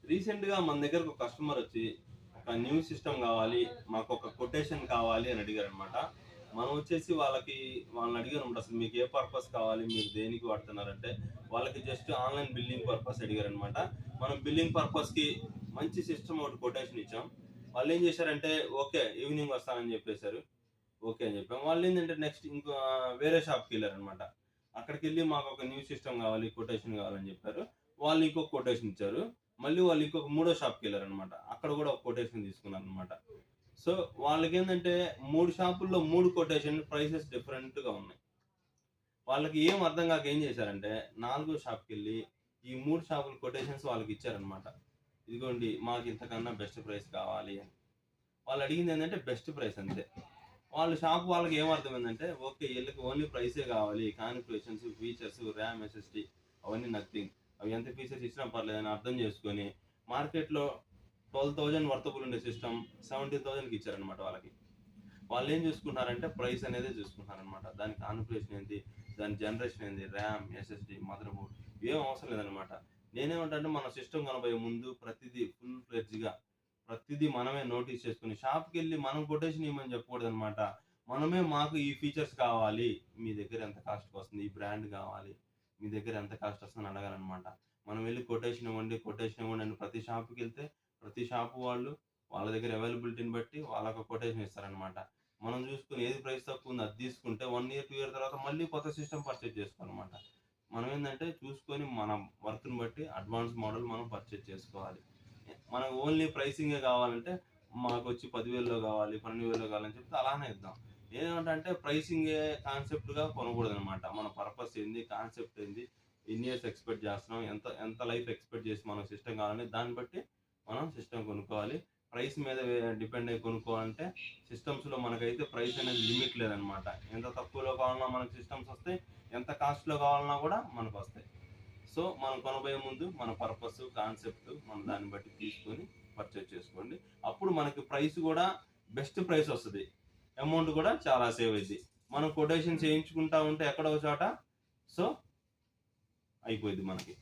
రీసెంట్‌గా మన దగ్గరకు ఒక కస్టమర్ వచ్చి, ఒక న్యూ సిస్టమ్ కావాలి, మాకు ఒక కొటేషన్ కావాలి అని అడిగారనమాట. మనం వచ్చేసి వాళ్ళని అడిగానన్నమాట. అసలు మీకు ఏ పర్పస్ కావాలి? మీరు దేనికి వాడుతున్నారంటే, వాళ్ళకి జస్ట్ ఆన్‌లైన్ బిల్లింగ్ పర్పస్ అడిగారనమాట. మనం బిల్లింగ్ పర్పస్‌కి మంచి సిస్టమ్ ఒకటి కొటేషన్ ఇచ్చాం. వాళ్ళేం చేశారంటే, ఓకే. ఈవినింగ్ వస్తానని చెప్పేసారు. ఓకే అని చెప్పాం. వాళ్ళేందంటే నెక్స్ట్ ఇంకో వేరే షాప్‌కెళ్లారనమాట. అక్కడికెళ్ళి మాకొక న్యూ సిస్టమ్ కావాలి, కొటేషన్ కావాలని చెప్పారు. వాళ్ళు ఇంకొక కొటేషన్ ఇచ్చారు. మళ్ళీ వాళ్ళు ఇంకొక మూడో షాప్‌కెళ్లారనమాట. అక్కడ కూడా ఒక కొటేషన్ తీసుకున్నారనమాట. సో, వాళ్ళకేందంటే 3 షాపుల్లో 3 కొటేషన్ ప్రైసెస్ డిఫరెంట్‌గా ఉన్నాయి. వాళ్ళకి ఏం అర్థం కాక ఏం చేశారంటే, నాలుగో షాప్‌కెళ్ళి ఈ 3 షాపుల కొటేషన్స్ వాళ్ళకిచ్చారనమాట. ఇదిగోండి మాకు ఇంతకన్నా బెస్ట్ ప్రైస్ కావాలి అని. వాళ్ళు అడిగిందేందంటే బెస్ట్ ప్రైస్ అంతే. వాళ్ళకి ఏం అర్థమైందంటే, ఓకే. ఈళ్ళకి ఓన్లీ ప్రైసే కావాలి. కాన్ఫిగరేషన్స్, ఫీచర్స్, ర్యామ్, ఎస్ఎస్‌డీ అవన్నీ నథింగ్. అవి ఎంత ఫీచర్స్ ఇచ్చినా పర్లేదని అర్థం చేసుకొని, మార్కెట్‌లో 12,000 వర్తబుల్ ఉండే సిస్టమ్ 17,000కి ఇచ్చారనమాట వాళ్ళకి. వాళ్ళేం చూసుకుంటున్నారంటే ప్రైస్ అనేదే చూసుకుంటున్నారనమాట. దాని కాన్ఫిగరేషన్ ఏంది, దాని జనరేషన్ ఏంది, ర్యామ్, ఎస్ఎస్‌డీ, మదర్ బోర్డ్ ఇవేం అవసరం లేదనమాట. నేనేమంటానంటే మన సిస్టమ్ కొనబోయే ముందు ప్రతిదీ ఫుల్ ఫ్లెడ్జ్‌గా ప్రతిదీ మనమే నోటీస్ చేసుకొని షాప్‌కెళ్ళి మనం కొటేషన్ ఇయ్యమని చెప్పకూడదనమాట. మనమే మాకు ఈ ఫీచర్స్ కావాలి. మీ దగ్గర ఎంత కాస్ట్‌కొస్తుంది? ఈ బ్రాండ్ కావాలి. మీ దగ్గర ఎంత కాస్ట్ వస్తుందని అడగాలనమాట. మనం వెళ్లి కొటేషన్ ఇవ్వండి అని ప్రతి షాప్‌కెళ్తే ప్రతి షాపు వాళ్ళు వాళ్ళ దగ్గర అవైలబిలిటీని బట్టి వాళ్ళొక కొటేషన్ ఇస్తారనమాట. మనం చూసుకొని ఏది ప్రైస్ తక్కువుందో అది తీసుకుంటే 1 ఇయర్, 2 ఇయర్ తర్వాత మళ్ళీ కొత్త సిస్టమ్ పర్చేజ్ చేసుకోవాలనమాట. మనం ఏందంటే చూసుకొని మన వర్క్‌ని బట్టి అడ్వాన్స్ మోడల్ మనం పర్చేజ్ చేసుకోవాలి. మనకు ఓన్లీ ప్రైసింగే కావాలంటే మాకొచ్చి 10,000లో కావాలి, 12,000లో కావాలని చెప్తే అలానే ఇద్దాం. నేనేమంటా ప్రైసింగే కాన్సెప్ట్‌గా కొనకూడదనమాట. మన పర్పస్ ఏంది? కాన్సెప్ట్ ఏంది? ఎన్ని ఇయర్స్ ఎక్స్‌పెక్ట్ చేస్తున్నాం? ఎంత ఎంత లైఫ్ ఎక్స్‌పెక్ట్ చేసి మనకు సిస్టమ్ కావాలని దాన్ని బట్టి మనం సిస్టమ్ కొనుక్కోవాలి. ప్రైస్ మీద డిపెండ్ అయ్యి కొనుక్కోవాలంటే సిస్టమ్స్‌లో మనకైతే ప్రైస్ అనేది లిమిట్ లేదనమాట. ఎంత తక్కువలో కావాలన్నా మనకు సిస్టమ్స్ వస్తాయి. ఎంత కాస్ట్‌లో కావాలన్నా కూడా మనకొస్తాయి. సో, మనం కొనబోయే ముందు మన పర్పస్, కాన్సెప్ట్ మనం దాన్ని బట్టి తీసుకొని పర్చేజ్ చేసుకోండి. అప్పుడు మనకి ప్రైస్ గూడా బెస్ట్ ప్రైస్ వస్తది. అమౌంట్ గూడా చాలా సేవ్ అయిద్ది. మనం కొటేషన్ చేయించుకుంటా ఉంటే ఎక్కడో ఒక చోట సో, అయిపోయిద్ది మనకి.